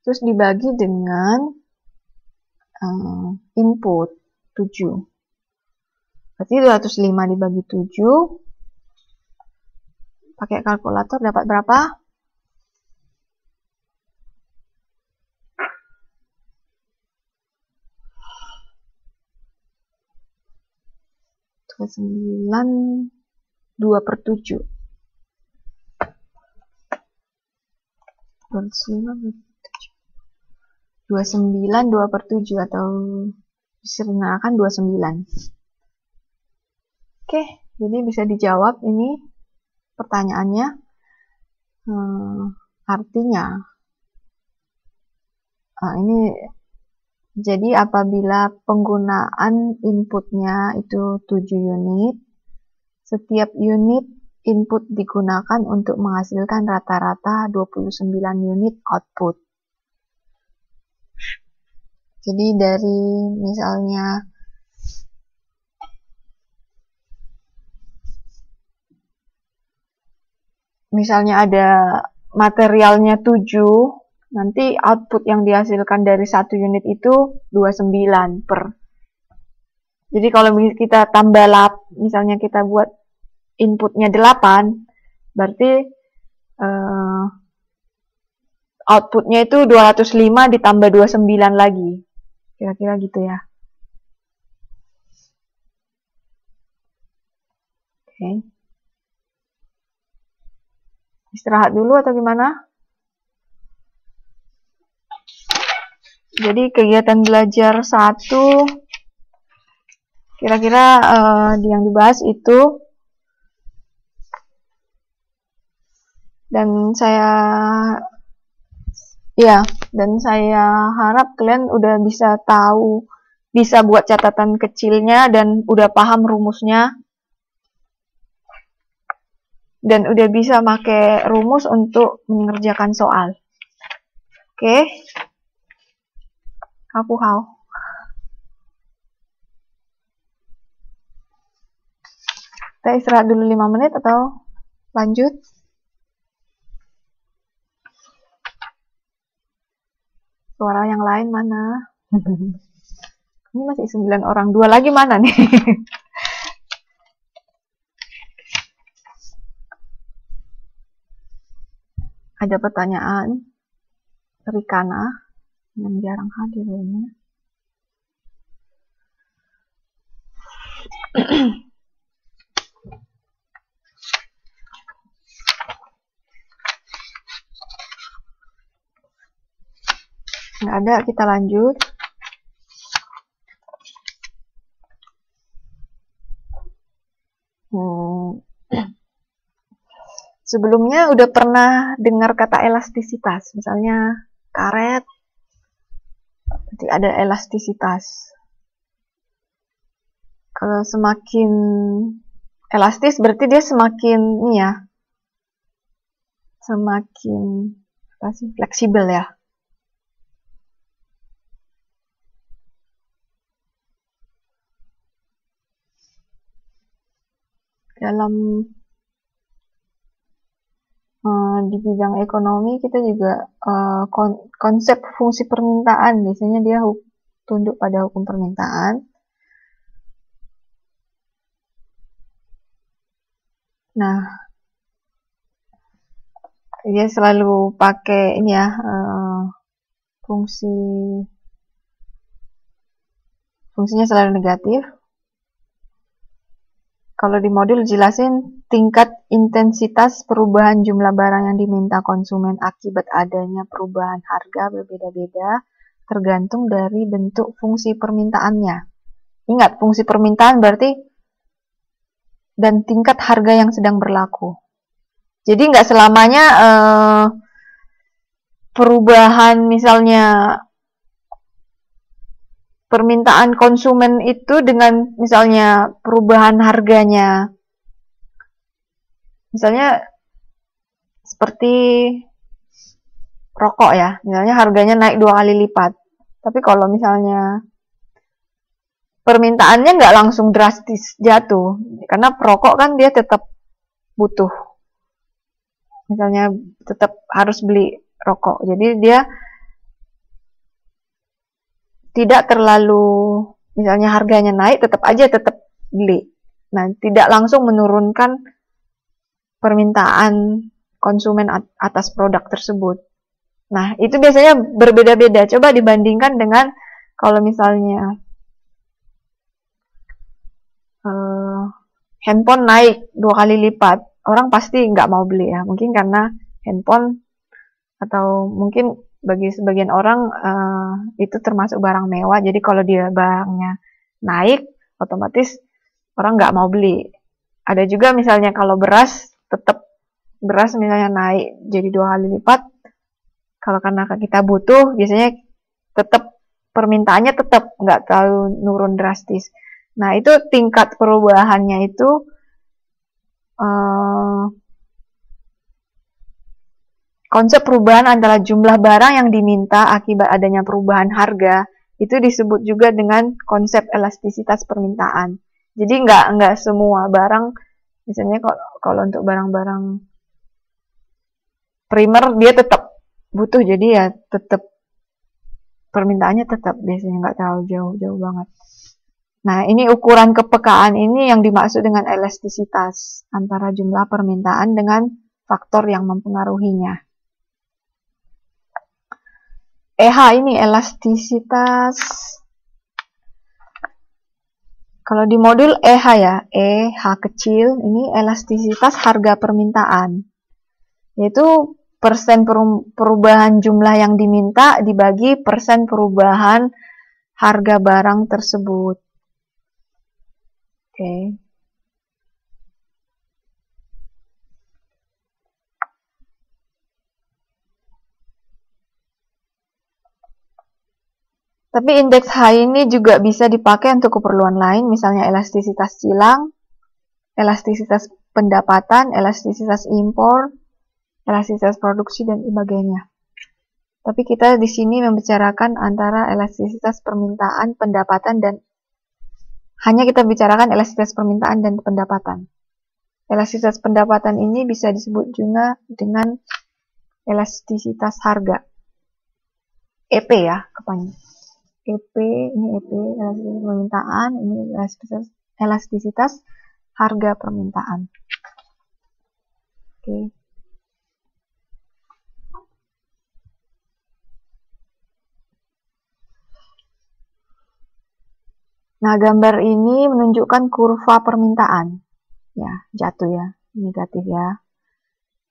terus dibagi dengan input 7. Berarti 205 dibagi 7. Pakai kalkulator dapat berapa? Ke 9, 2/7. 29 2/7 atau disernakan 29. Oke, jadi bisa dijawab ini pertanyaannya. Artinya ini jadi apabila penggunaan inputnya itu 7 unit, setiap unit input digunakan untuk menghasilkan rata-rata 29 unit output. Jadi dari misalnya ada materialnya 7, nanti output yang dihasilkan dari satu unit itu 29 per. Jadi kalau kita tambah misalnya kita buat inputnya 8, berarti outputnya itu 205 ditambah 29 lagi. Kira-kira gitu ya. Oke. Istirahat dulu atau gimana? Jadi kegiatan belajar 1 kira-kira yang dibahas itu, dan saya harap kalian udah bisa tahu, bisa buat catatan kecilnya dan udah paham rumusnya, dan udah bisa pakai rumus untuk mengerjakan soal. Oke. Aku kita istirahat dulu 5 menit atau lanjut? Suara yang lain mana? Ini masih 9 orang, 2 lagi mana nih? Ada pertanyaan Rikana yang jarang hadir ini. Nggak ada, kita lanjut. Sebelumnya udah pernah dengar kata elastisitas, misalnya karet, nanti ada elastisitas. Kalau semakin elastis berarti dia semakin semakin fleksibel ya. Dalam di bidang ekonomi kita juga konsep fungsi permintaan, biasanya dia tunduk pada hukum permintaan. Nah, dia selalu pakai fungsinya selalu negatif. Kalau di modul jelasin tingkat intensitas perubahan jumlah barang yang diminta konsumen akibat adanya perubahan harga berbeda-beda tergantung dari bentuk fungsi permintaannya. Ingat, fungsi permintaan berarti dan tingkat harga yang sedang berlaku. Jadi nggak selamanya perubahan misalnya permintaan konsumen itu dengan misalnya perubahan harganya. Misalnya seperti rokok ya, misalnya harganya naik 2 kali lipat. Tapi kalau misalnya permintaannya nggak langsung drastis jatuh, karena perokok kan dia tetap butuh. Misalnya tetap harus beli rokok. Jadi dia tidak terlalu, misalnya harganya naik, tetap beli. Nah, tidak langsung menurunkan permintaan konsumen atas produk tersebut. Nah, itu biasanya berbeda-beda. Coba dibandingkan dengan kalau misalnya handphone naik 2 kali lipat, orang pasti nggak mau beli ya. Mungkin karena handphone, atau mungkin bagi sebagian orang itu termasuk barang mewah. Jadi kalau dia barangnya naik, otomatis orang nggak mau beli. Ada juga misalnya kalau beras, tetap beras misalnya naik jadi 2 kali lipat. Kalau karena kita butuh, biasanya tetap permintaannya tetap nggak terlalu nurun drastis. Nah, itu tingkat perubahannya itu konsep perubahan antara jumlah barang yang diminta akibat adanya perubahan harga itu disebut juga dengan konsep elastisitas permintaan. Jadi nggak semua barang, misalnya kalau untuk barang-barang primer dia tetap butuh, jadi ya tetap permintaannya tetap, biasanya nggak terlalu jauh-jauh banget. Nah, ini ukuran kepekaan ini yang dimaksud dengan elastisitas antara jumlah permintaan dengan faktor yang mempengaruhinya. EH ini elastisitas. Kalau di modul EH ya, EH kecil, ini elastisitas harga permintaan. Yaitu persen perubahan jumlah yang diminta dibagi persen perubahan harga barang tersebut. Oke. Tapi indeks H ini juga bisa dipakai untuk keperluan lain, misalnya elastisitas silang, elastisitas pendapatan, elastisitas impor, elastisitas produksi, dan sebagainya. Tapi kita di sini membicarakan antara elastisitas permintaan, pendapatan, dan hanya kita bicarakan elastisitas permintaan dan pendapatan. Elastisitas pendapatan ini bisa disebut juga dengan elastisitas harga. EP ya, kepanjang. EP, ini EP, elastisitas permintaan, ini elastisitas harga permintaan. Oke. Nah, gambar ini menunjukkan kurva permintaan. Ya, jatuh ya, negatif ya.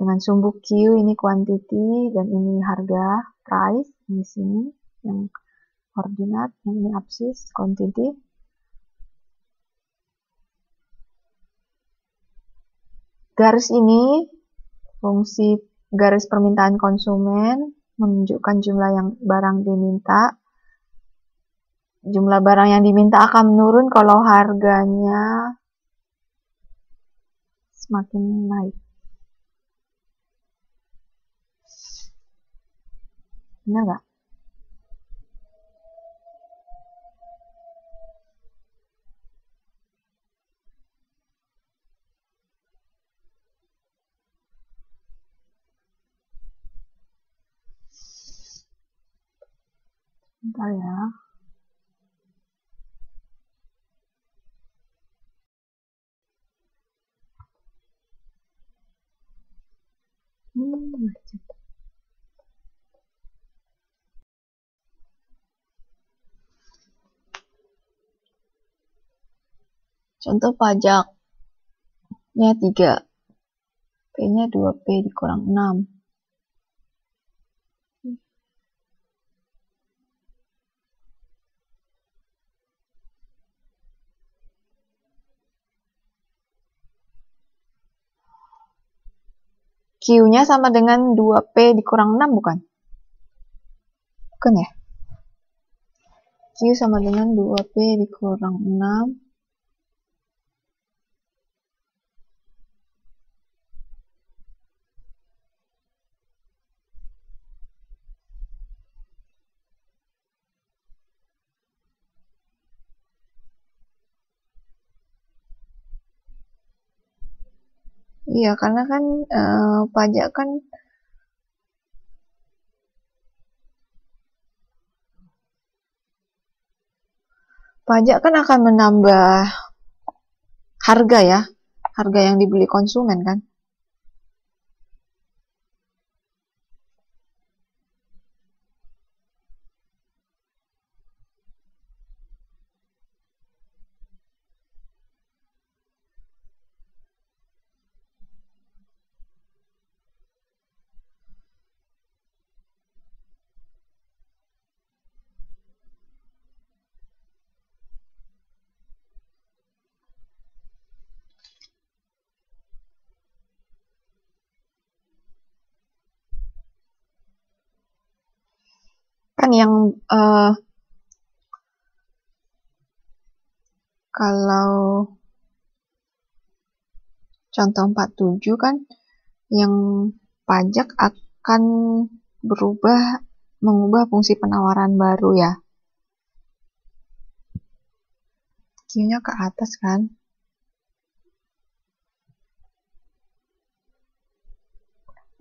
Dengan sumbu Q ini quantity dan ini harga, price, di sini yang koordinat, yang ini absis, quantity. Garis ini fungsi garis permintaan konsumen, menunjukkan jumlah yang barang diminta. Jumlah barang yang diminta akan menurun kalau harganya semakin naik. Benar nggak? Bentar ya. Contoh pajaknya 3, P-nya 2P dikurang 6. Q-nya sama dengan 2P dikurang 6 bukan? Bukan ya? Q sama dengan 2P dikurang 6. Iya, karena kan pajak kan Pajak kan akan menambah harga ya, harga yang dibeli konsumen kan. Kan yang kalau contoh 47 kan yang pajak akan mengubah fungsi penawaran baru ya. Q-nya ke atas kan.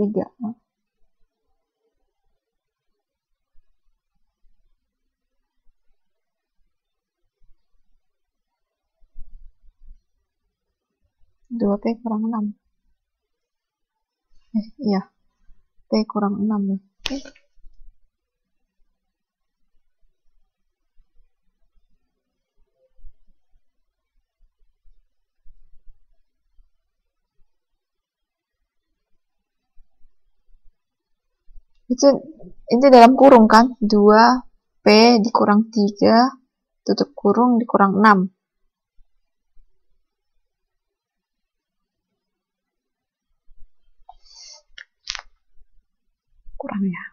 Tiga. Dua P kurang 6. Iya. P kurang 6 ya. Itu dalam kurung kan, 2P dikurang 3 tutup kurung dikurang 6. Kurang ya.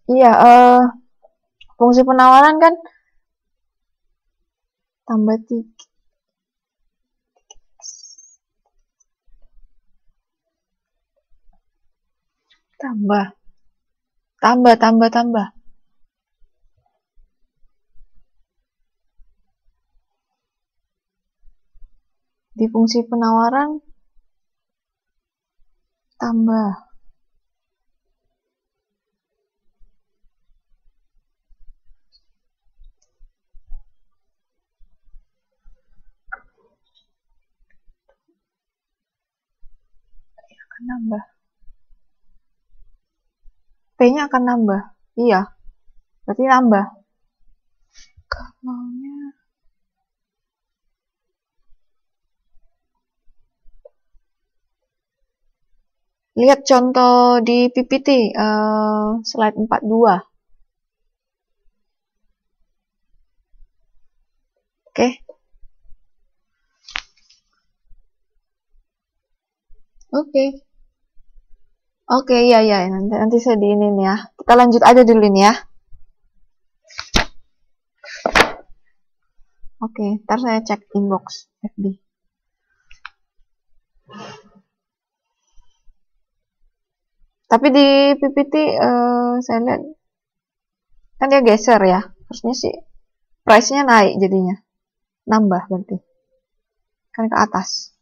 Iya, fungsi penawaran kan tambah 3. Tambah. Di fungsi penawaran tambah. Akan nambah. P-nya akan nambah. Iya. Berarti nambah. Kalaunya lihat contoh di PPT slide 42. Oke. Oke, iya, nanti saya diinin ya. Kita lanjut aja dulu ini ya. Oke, ntar saya cek inbox FB. Tapi di PPT saya lihat kan dia geser ya. Harusnya sih price-nya naik jadinya. Nambah berarti. Kan ke atas.